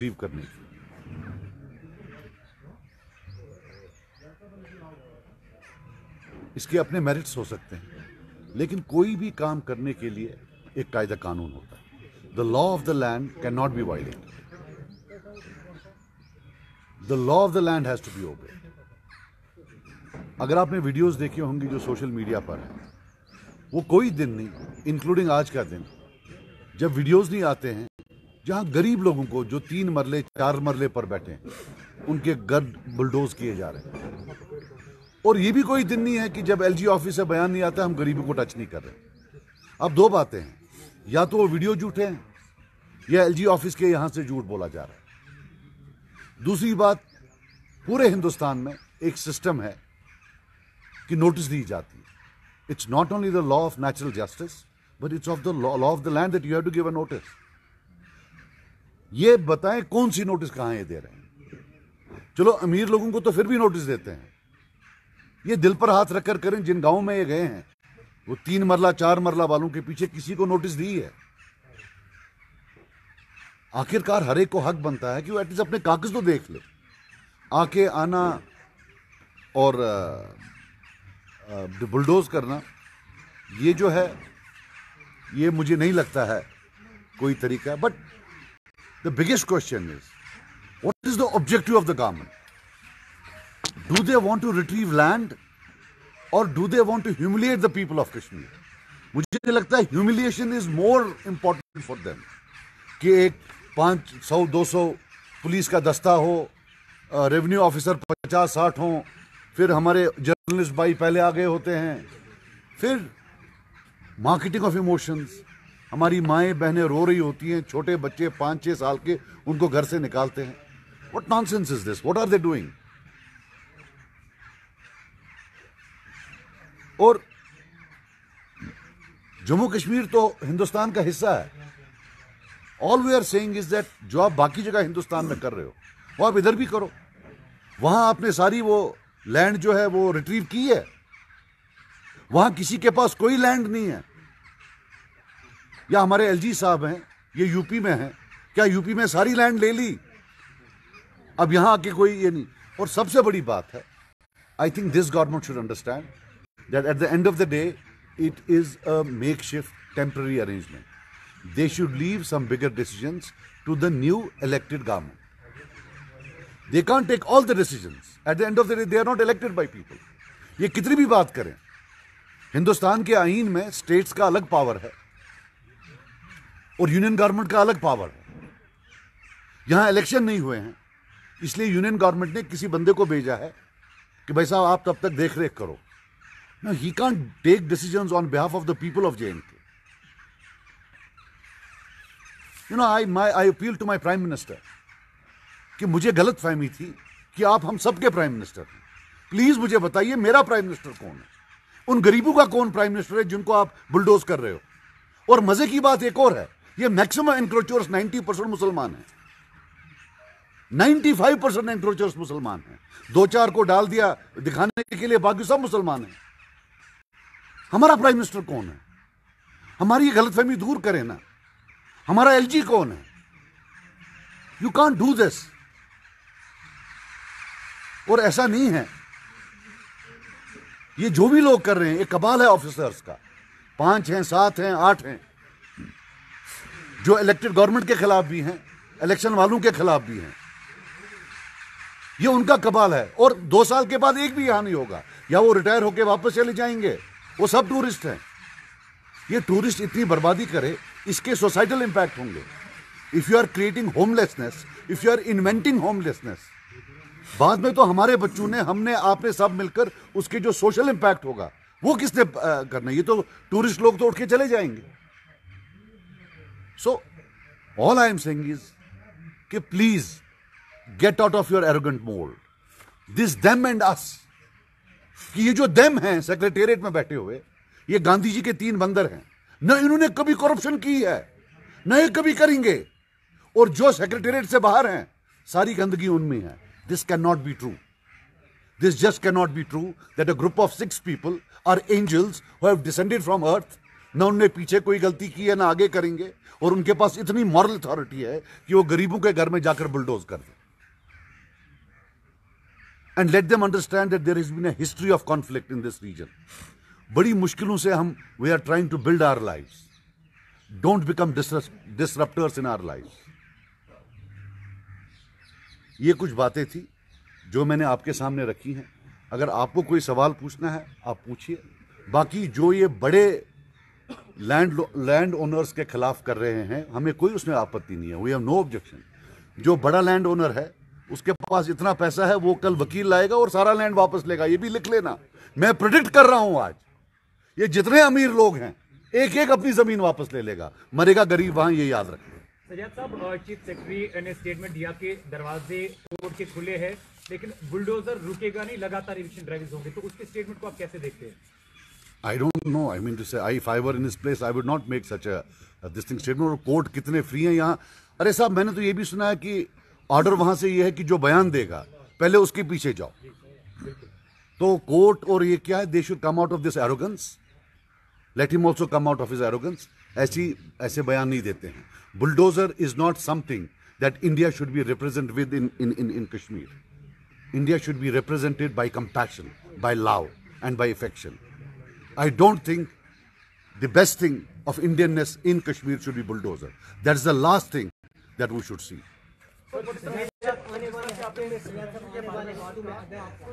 Retrieve करने की। इसके अपने मेरिट्स हो सकते हैं, लेकिन कोई भी काम करने के लिए एक कायदा कानून होता है। The law of the land can not be violated. The law of the land has to be obeyed. अगर आपने वीडियोस देखे होंगे जो सोशल मीडिया पर है, वो कोई दिन नहीं, इंक्लूडिंग आज का दिन, जब वीडियोस नहीं आते हैं जहां गरीब लोगों को जो 3 मरले 4 मरले पर बैठे हैं उनके घर बुलडोज किए जा रहे हैं। और ये भी कोई दिन नहीं है कि जब एलजी ऑफिस से बयान नहीं आता हम गरीबों को टच नहीं कर रहे। अब दो बातें हैं, या तो वो वीडियो झूठे हैं या एलजी ऑफिस के यहां से झूठ बोला जा रहा है। दूसरी बात, पूरे हिंदुस्तान में एक सिस्टम है कि नोटिस दी जाती है। It's not only the law of natural justice but it's of the law of the land that you have to give a notice. ये बताएं कौन सी नोटिस कहां ये दे रहे हैं। चलो अमीर लोगों को तो फिर भी नोटिस देते हैं, ये दिल पर हाथ रखकर करें, जिन गांव में ये गए हैं वो 3 मरला 4 मरला वालों के पीछे किसी को नोटिस दी है। आखिरकार हर एक को हक बनता है कि वो एटलीस्ट अपने कागज तो देख ले। आके आना और बुलडोज करना, ये जो है ये मुझे नहीं लगता है कोई तरीका। But the biggest question is what is the objective of the government? Do they want to retrieve land or do they want to humiliate the people of Kashmir? मुझे लगता है humiliation is more important for them कि एक 500-200 police का दस्ता हो, revenue officer 50-60 हो, फिर हमारे जर्नलिस्ट भाई पहले आगे होते हैं, फिर मार्केटिंग ऑफ इमोशंस, हमारी माएँ बहनें रो रही होती हैं, छोटे बच्चे 5-6 साल के उनको घर से निकालते हैं। What nonsense is this? What are they doing? और जम्मू कश्मीर तो हिंदुस्तान का हिस्सा है। All we are saying is that जो आप बाकी जगह हिंदुस्तान में कर रहे हो वो आप इधर भी करो। वहां आपने सारी वो लैंड जो है वो रिट्रीव की है, वहां किसी के पास कोई लैंड नहीं है। या हमारे एलजी साहब हैं, ये यूपी में हैं, क्या यूपी में सारी लैंड ले ली? अब यहां आके कोई ये नहीं। और सबसे बड़ी बात है, I think this government should understand that at the end of the day it is a makeshift temporary arrangement. They should leave some bigger decisions to the new elected government. They can't take all the decisions. At the end of the day they are not elected by people. ये कितनी भी बात करें, हिंदुस्तान के आईन में states का अलग पावर है और यूनियन गवर्नमेंट का अलग पावर है। यहां इलेक्शन नहीं हुए हैं, इसलिए यूनियन गवर्नमेंट ने किसी बंदे को भेजा है कि भाई साहब आप तब तक देख रेख करो। No, he can't take decisions on behalf of the people of J&K. You know, I appeal to my Prime Minister कि मुझे गलत फहमी थी कि आप हम सबके प्राइम मिनिस्टर हैं। प्लीज मुझे बताइए मेरा प्राइम मिनिस्टर कौन है? उन गरीबों का कौन प्राइम मिनिस्टर है जिनको आप बुलडोज कर रहे हो? और मजे की बात एक और है, ये मैक्सिमम एनक्रोचर्स 90% मुसलमान हैं। 95% एनक्रोचर्स मुसलमान हैं। 2-4 को डाल दिया दिखाने के लिए, बाकी सब मुसलमान हैं। हमारा प्राइम मिनिस्टर कौन है? हमारी ये गलतफहमी दूर करें ना। हमारा एलजी कौन है? You can't do this. और ऐसा नहीं है, ये जो भी लोग कर रहे हैं एक कबाल है ऑफिसर्स का। 5 हैं, 7 हैं, 8 हैं, जो इलेक्टेड गवर्नमेंट के खिलाफ भी हैं, इलेक्शन वालों के खिलाफ भी हैं। ये उनका कबाल है। और 2 साल के बाद एक भी यहां नहीं होगा, या वो रिटायर होकर वापस चले जाएंगे। वो सब टूरिस्ट हैं। ये टूरिस्ट इतनी बर्बादी करे, इसके सोसाइटल इंपैक्ट होंगे। If you are creating homelessness, if you are inventing homelessness, बाद में तो हमारे बच्चों ने, हमने, आपने सब मिलकर उसके जो सोशल इंपैक्ट होगा वो किसने करना? ये तो टूरिस्ट लोग तो उठ के चले जाएंगे। So all I am saying is कि please get out of your arrogant mould. This them and us, कि ये जो देम हैं सेक्रेटेरिएट में बैठे हुए, ये गांधी जी के 3 बंदर हैं। न इन्होंने कभी करप्शन की है, न ये कभी करेंगे। और जो सेक्रेटेरिएट से बाहर हैं, सारी गंदगी उनमें है। This can not be true. This just can not be true that a group of 6 people are angels who have descended from earth ना उनने पीछे कोई गलती की है ना आगे करेंगे, और उनके पास इतनी मॉरल अथॉरिटी है कि वो गरीबों के घर में जाकर बुलडोज कर दें। And let them understand that there has been a history of conflict in this region. बड़ी मुश्किलों से हम we are trying to build our lives. Don't become disruptors in our lives. ये कुछ बातें थी जो मैंने आपके सामने रखी हैं। अगर आपको कोई सवाल पूछना है आप पूछिए। बाकी जो ये बड़े लैंड ओनर्स के खिलाफ कर रहे हैं, हमें कोई उसमें आपत्ति नहीं है। We have no objection. जो बड़ा लैंड ओनर है उसके पास इतना पैसा है, वो कल वकील लाएगा और सारा लैंड वापस लेगा। ये भी लिख लेना, मैं प्रेडिक्ट कर रहा हूं आज ये जितने अमीर लोग हैं एक एक अपनी जमीन वापस ले लेगा, मरेगा गरीब वहां, ये याद रखें। सजाद साहब, चीफ सेक्रेटरी ने स्टेटमेंट दिया कि दरवाजे कोर्ट के खुले हैं लेकिन बुलडोजर रुकेगा नहीं, लगातार इविक्शन ड्राइव्स होंगे, तो उसके स्टेटमेंट को आप कैसे देखते हैं? I don't know. I mean to say, if I were in his place, I would not make such a this thing statement. और कोर्ट कितने फ्री हैं यहाँ? अरे साहब, मैंने तो ये भी सुना है कि ऑर्डर वहां से ये है कि जो बयान देगा पहले उसके पीछे जाओ। तो कोर्ट और ये क्या है? They should come out of this arrogance. Let him also come out of his arrogance. ऐसे बयान नहीं देते हैं। Bulldozer is not something that India should be represented with in Kashmir. India should be represented by compassion, by love, and by affection. I don't think the best thing of Indianness in Kashmir should be bulldozer. That's the last thing that we should see. आपको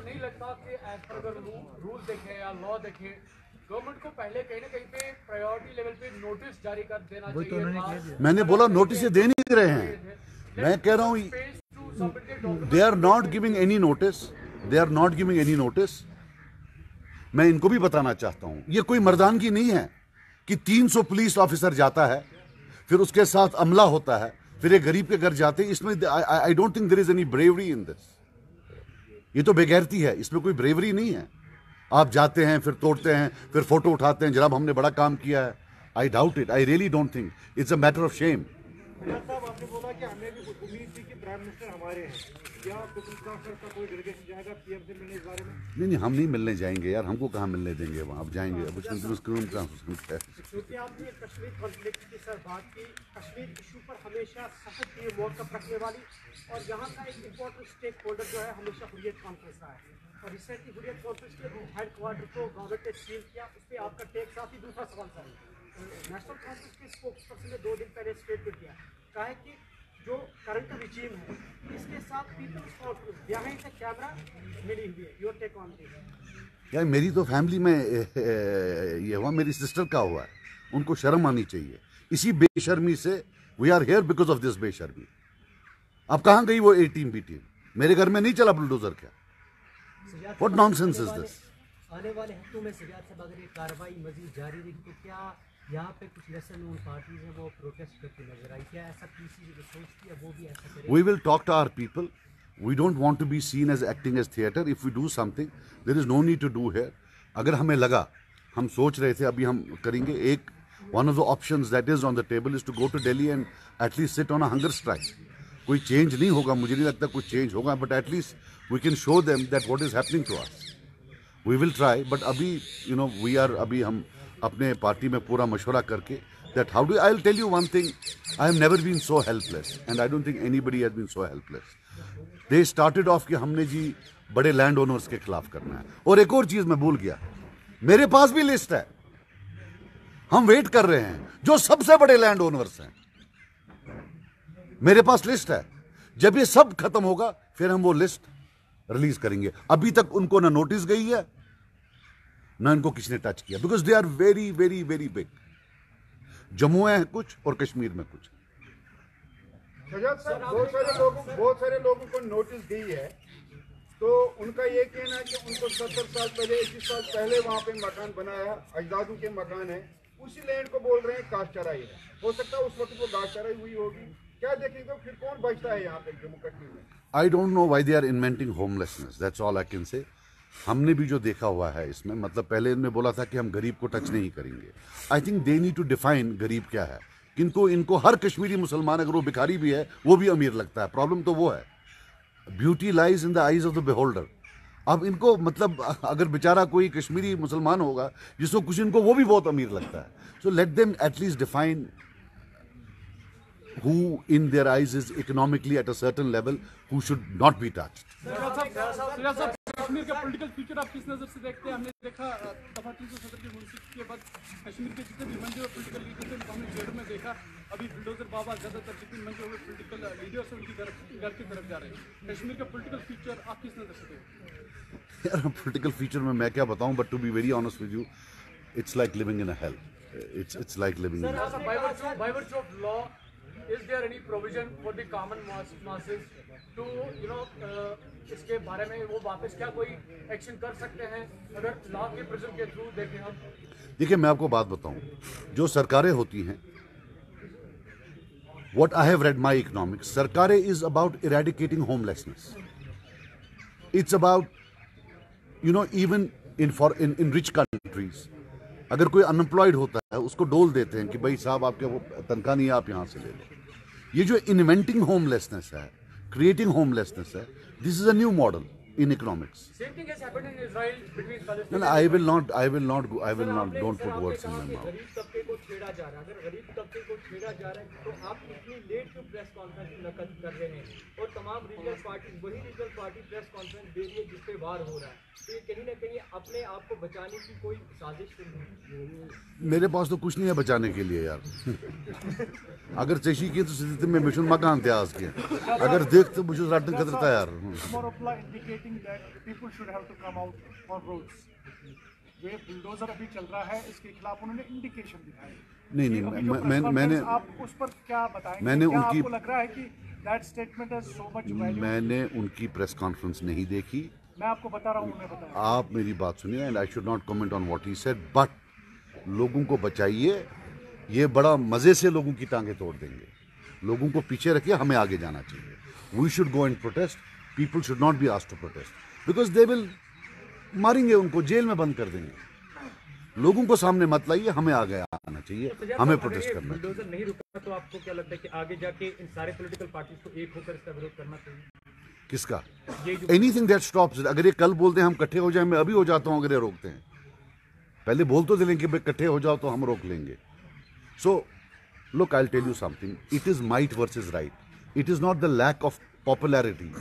नहीं लगता कि as per अगर rule देखें या law देखें, government को पहले कहीं ना कहीं पे प्रायोरिटी लेवल पे नोटिस जारी कर देना चाहिए? मैंने बोला नोटिस दे नहीं रहे हैं। मैं कह रहा हूँ they are not giving any notice. They are not giving any notice. मैं इनको भी बताना चाहता हूं, ये कोई मर्दानगी नहीं है कि 300 पुलिस ऑफिसर जाता है, फिर उसके साथ अमला होता है, फिर एक गरीब के घर जाते हैं। इसमें I don't think there is any bravery in this. ये तो बेगैरती है, इसमें कोई ब्रेवरी नहीं है। आप जाते हैं, फिर तोड़ते हैं, फिर फोटो उठाते हैं, जनाब हमने बड़ा काम किया है। I doubt it. I really don't think it's a matter of shame. आपने बोला कि हमें भी उम्मीद थी कि प्राइम मिनिस्टर हमारे हैं, क्या का कोई डेलीगेशन जाएगा पीएम से मिलने इस बारे में? नहीं, हम नहीं मिलने जाएंगे यार, हमको कहाँ मिलने देंगे वहाँ। अब जाएंगे अब क्योंकि आपने कश्मीर कॉन्फ्लिक्ट की सर बात की, कश्मीर इशू पर हमेशा सख्त ये मौक़िफ़ रखने वाली और यहाँ का एक इम्पोर्टेंट स्टेक होल्डर जो है हमेशा हुर्रियत कॉन्फ्रेंस रहा है, और रिसेंटली हुर्रियत कॉन्फ्रेंस के हेड क्वार्टर को गवर्नमेंट ने सील किया। उस पर आपका टेक साथ ही दूसरा सवाल सर, नेशनल कॉन्फ्रेंस के स्पोक्सपर्सन ने 2 दिन पहले स्टेटमेंट दिया, कहा है कि जो करंट रिजीम है इसके साथ Peoples Conference behind the camera मिली हुई है। Your take on this? यार मेरी तो फैमिली में ये हुआ, मेरी सिस्टर का हुआ है, उनको शर्म आनी चाहिए। इसी बेशर्मी से we are here because of this बेशर्मी। अब कहाँ गई वो ए टीम बी टीम? मेरे घर में नहीं चला बुलडोजर क्या? What nonsense is this? आने वाले हफ्तों में सजाद साहब अगर ये कार्रवाई मजीद जारी रही तो क्या यहाँ पे कुछ लेसन नोन पार्टीज हैं वो प्रोटेस्ट करती नजर आई? क्या ऐसा पीसीसी जो सोचती है वो भी ऐसा करे? We will talk to our people. We don't want to be seen as acting as theatre. If we do something, there is no need to do here. अगर हमें लगा, हम सोच रहे थे अभी हम करेंगे एक one of the options that is on the table is to go to Delhi and at least sit on a hunger strike. कोई चेंज नहीं होगा, मुझे नहीं लगता कुछ चेंज होगा, but at least we can show them that what is happening to us. We will try, but अभी we are अभी हम अपने पार्टी में पूरा मशवरा करके that how do I'll tell you one thing, I have never been so helpless and I don't think anybody has been so helpless. They started off कि हमने जी बड़े लैंड ओनर्स के खिलाफ करना है। और एक और चीज मैं भूल गया, मेरे पास भी लिस्ट है, हम वेट कर रहे हैं जो सबसे बड़े लैंड ओनर्स हैं, मेरे पास लिस्ट है। जब ये सब खत्म होगा फिर हम वो लिस्ट रिलीज करेंगे। अभी तक उनको ना नोटिस गई है ना इनको किसी ने टच किया, because they are very very very big. Jammu है कुछ और कश्मीर में कुछ। सजाद साहब, बहुत सारे लोगों को नोटिस दी है, तो उनका ये कहना है कि उनको 70 साल पहले 21 साल पहले वहाँ पे मकान बनाया, अजदादों के मकान है, उसी लैंड को बोल रहे हैं काश चराई है। हो सकता है उस वक्त वो घास चराई हुई होगी। क्या देखेंगे तो फिर कौन बचता है यहाँ पे जम्मू कश्मीर में? I don't know why they are inventing homelessness, that's all I can say. हमने भी जो देखा हुआ है इसमें, मतलब पहले इन्होंने बोला था कि हम गरीब को टच नहीं करेंगे। I think they need to define गरीब क्या है। इनको हर कश्मीरी मुसलमान अगर वो भिखारी भी है वो भी अमीर लगता है। प्रॉब्लम तो वो है, beauty lies in the eyes of the beholder. अब इनको मतलब अगर बेचारा कोई कश्मीरी मुसलमान होगा जिसको कुछ, इनको वो भी बहुत अमीर लगता है. So let them at least define who in their eyes is economically at a certain level, who should not be touched. Sajad sahab, Kashmir का पॉलिटिकल फ्यूचर आप किस नजर से देखते हैं? हमने देखा दफा 370 की मुंसिफ के बाद कश्मीर के जितने भी मंजे हुए पॉलिटिकल लीडर्स हैं, हमने जेल में देखा. अभी बुलडोजर बाबा ज्यादातर जितने मंजे हुए पॉलिटिकल लीडर्स हैं उनकी घर की तरफ जा रहे हैं. कश्मीर का पॉलिटिकल फ्यूचर आप किस नजर से देखते हैं? यार पॉलिटिकल फ्यूचर में मैं क्या बताऊं, but to be very honest with you, it's like living in a hell. It's like living in a hell. By virtue of law, is there any provision for the common masses to इसके बारे में वो वापस क्या कोई action कर सकते हैं अगर लॉ के प्रिज्म के थ्रू देखें हम? देखिए मैं आपको बात बताऊं, जो सरकारें होती हैं, what I have read my economics, सरकारें is about eradicating homelessness. It's about, even in rich countries, अगर कोई अनएम्प्लॉयड होता है उसको डोल देते हैं कि भाई साहब आपके वो तनख्वाह नहीं है, आप यहाँ से ले लो. ये जो इन्वेंटिंग होमलेसनेस है, क्रिएटिंग होमलेसनेस है, this is a new model in economics. Same thing has happened in Israel between Palestine. No, I will not, don't put words in my mouth. गरीब तबके को छेड़ा जा रहा है. अगर गरीब तबके को छेड़ा जा रहा है तो आप इतनी लेट क्यों प्रेस कॉन्फ्रेंस मुनक्किद कर रहे हैं? और तमाम रीजनल पार्टी, वही रीजनल पार्टी प्रेस कॉन्फ्रेंस दे रही है जिस पे वार हो रहा है. तो ये कहीं ना कहीं अपने आप को बचाने की कोई साजिश तो नहीं? मेरे पास तो कुछ नहीं है बचाने के लिए यार. अगर चेशी की तो सिद्धि में मिशन मकान थे आज के, अगर देख तो मुझे राटन कदरता यार. indicating that people should have to come out on roads. जो ये बुलडोजर अभी चल रहा है इसके खिलाफ उन्होंने इंडिकेशन दिखाई. नहीं, मैंने आप उस पर क्या बताएंगे? मैंने क्या उनकी, आपको लग रहा है कि that statement has so much value? मैंने उनकी प्रेस कॉन्फ्रेंस नहीं देखी. मैं आपको बता रहा हूँ, उन्हें बताया. आप मेरी बात सुनिए, and I should not comment on what he said, but लोगों को बचाइए. ये बड़ा मजे से लोगों की टांगे तोड़ देंगे. लोगों को पीछे रखिए, हमें आगे जाना चाहिए. We should go and protest. People should not be asked to protest because they will, मारेंगे उनको, जेल में बंद कर देंगे. लोगों को सामने मत लाइए, हमें आगे आना चाहिए, हमें प्रोटेस्ट करना चाहिए. बुलडोजर नहीं रुका तो आपको क्या लगता है कि आगे जाके इन सारे पॉलिटिकल पार्टीज को एक होकर इसका विरोध करना चाहिए? किसका? Anything that stops. अगर ये कल बोलते हैं हम इकट्ठे हो जाए, मैं अभी हो जाता हूँ अगर ये रोकते हैं. पहले बोल तो दिलें कि भाई इकट्ठे हो जाओ तो हम रोक लेंगे. So look, I will tell you something. It is might versus right. It is not the lack of popularity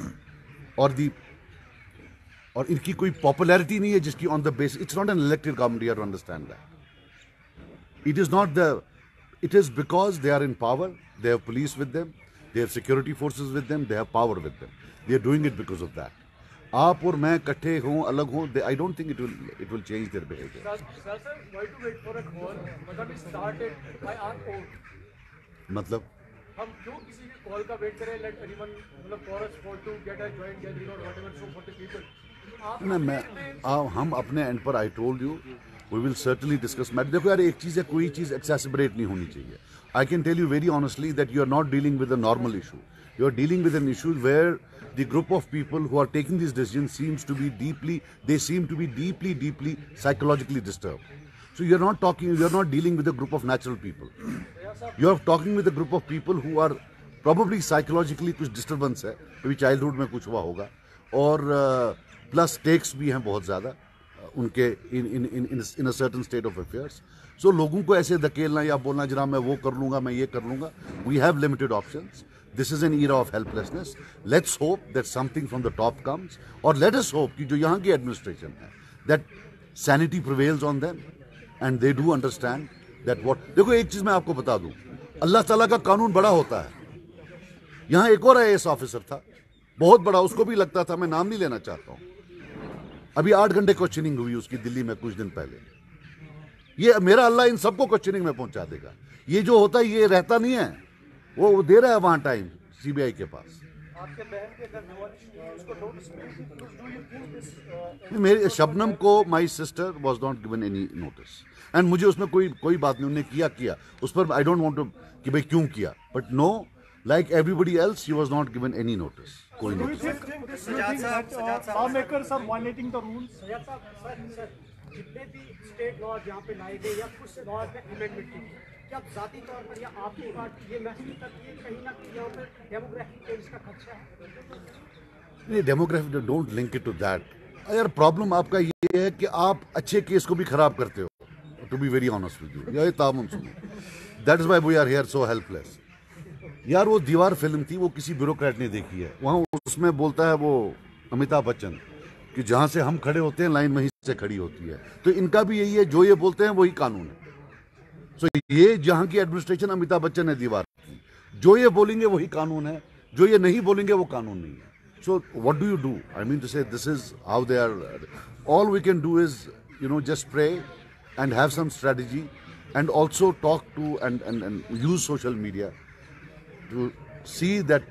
और इनकी कोई पॉपुलैरिटी नहीं है जिसकी on the base. It's not an elected government, you have to understand that. It is not the, it is because they are in power, they have police with them, they have security forces with them, they have power with them. They are doing it because of that. आप और मैं इकट्ठे हों, अलग हों, I don't think it will change their behaviour. Sir, why to wait for a call? मतलब we started by our own. मतलब हम क्यों किसी की कॉल का वेट करें? Let anyone मतलब for us for to get a joint gathering or whatever so for the people. हम अपने एंड पर, I told you, we will certainly discuss matter. देखो यार, एक चीज़ है, कोई चीज़ एक्सेसिबरेट नहीं होनी चाहिए. I can tell you very honestly that you are not dealing with a normal issue. You are dealing with an issue where the group of people who are taking these decisions seems to be deeply psychologically disturbed. So you're not dealing with a group of natural people. You're talking with a group of people who are probably psychologically कुछ disturbance है, कभी childhood में कुछ हुआ होगा, और plus stakes भी हैं बहुत ज़्यादा उनके in a certain state of affairs. So लोगों को ऐसे धकेलना या बोलना जरा मैं वो कर लूँगा, मैं ये कर लूँगा. We have limited options. This is an era of helplessness. Let's hope that something from the top comes, or let us hope कि जो यहाँ की administration है, that sanity prevails on them and they do understand that what. देखो एक चीज़ मैं आपको बता दूँ, अल्लाह ताला का कानून बड़ा होता है. यहाँ एक और IAS ऑफिसर था, बहुत बड़ा, उसको भी लगता था, मैं नाम नहीं लेना चाहता हूँ, अभी 8 घंटे क्वेश्चनिंग हुई उसकी दिल्ली में कुछ दिन पहले. ये मेरा अल्लाह इन सबको क्वेश्चनिंग में पहुंचा देगा. ये जो होता है ये रहता नहीं है, वो दे रहा है वहां टाइम सीबीआई के पास. आपके बहन के अगर उसको नोटिस मिली, do you think this मेरे शबनम को my sister was not given any notice, and मुझे उसमें कोई बात नहीं, उन्होंने किया उस पर आई डोंट वांट टू कि भाई क्यों किया, but no, like everybody else she was not given any notice. कोई do you notice. think that lawmakers are violating the rules? Sajad sahab, sir जितने भी स्टेट लॉ जहाँ पे लाए गए या कुछ लॉज में अमेंडमेंट की, क्या ज़ाती तौर पर या आपकी पार्टी ये महसूस करती है कहीं ना कहीं यहाँ पर डेमोग्राफिक चेंज का खदशा है? Demography, don't link it to that. यार प्रॉब्लम आपका ये है कि आप अच्छे केस को भी खराब करते हो, to be very honest with you. ये तामुन सुनो, that is why we are here so helpless. यार वो दीवार फिल्म थी, वो किसी ब्यूरोक्रेट ने देखी है। वहाँ उसमें बोलता है वो अमिताभ बच्चन कि जहाँ से हम खड़े होते हैं लाइन वहीं से खड़ी होती है। तो इनका भी यही है, जो ये बोलते हैं वही कानून है। सो ये जहाँ की एडमिनिस्ट्रेशन अमिताभ बच्चन ने दीवार की, जो ये बोलेंगे वही कानून है, जो ये नहीं बोलेंगे वो कानून नहीं है। So what do you do? I mean to say, this is how they are. All we can do is, just pray and have some strategy, and also talk to and use social media to see that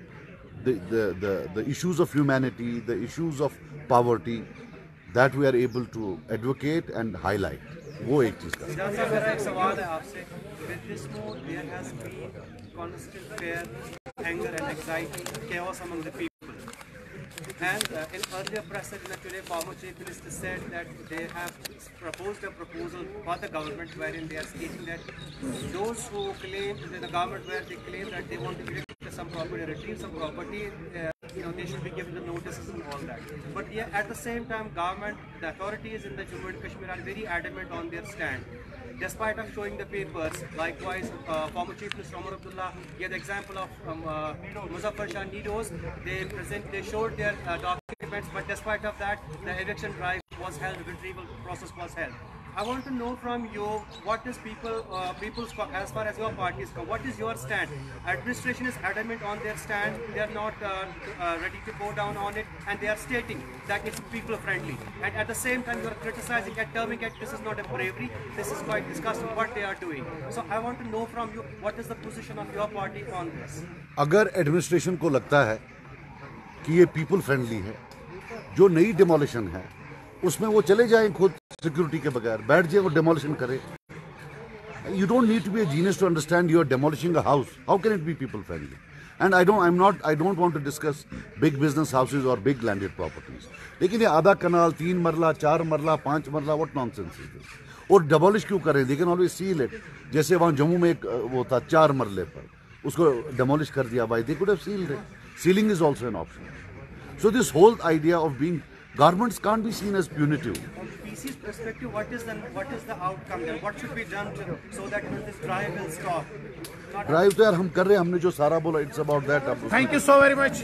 the issues of humanity, the issues of poverty, that we are able to advocate and highlight. वो एक चीज का। मेरा एक सवाल है आपसे। With this move, there has been constant fear, anger, and anxiety, chaos among the people. And in earlier press release today, former Chief Minister said that they have proposed a proposal for the government wherein they are stating that those who claim, the government where they claim that they want to get some property, retrieve some property, they should be given the notices and all that. But yeah, at the same time, government, the authorities in the Jammu and Kashmir are very adamant on their stand. Despite of showing the papers, likewise, former Chief Minister Omar Abdullah gave the example of Muzaffar Shah Nidos. They showed their documents, but despite of that, the eviction drive was held, retrieval process was held. I want to know from you, what is people's as far as your party is concerned, what is your stand? Administration is adamant on their stand; they are not ready to go down on it, and they are stating that it's people friendly. And at the same time, you are criticizing and terming it, this is not a bravery. This is quite disgusting what they are doing. So I want to know from you, what is the position of your party on this? अगर administration को लगता है कि ये people friendly है, जो नई demolition है उसमें वो चले जाएं खुद सिक्योरिटी के बगैर, बैठ जाए, वो डेमोलिशन करे। You don't need to be a genius to understand you are demolishing a house. How can it be people friendly? And I don't want to discuss big business houses or big landed properties. लेकिन ये आधा कनाल, 3 मरला, 4 मरला, 5 मरला, what nonsense is this? और demolish क्यों करें? They can always seal it. जैसे वहाँ जम्मू में एक वो था 4 मरले पर, उसको demolish कर दिया भाई, they could have sealed it. Sealing is also an option. So this whole idea of being, governments can't be seen as punitive. From PC's perspective, what is the outcome then? What should be done so that this drive will stop? Drive तो यार हम कर रहे हैं, हमने जो सारा बोला, it's about that. Thank you so very much.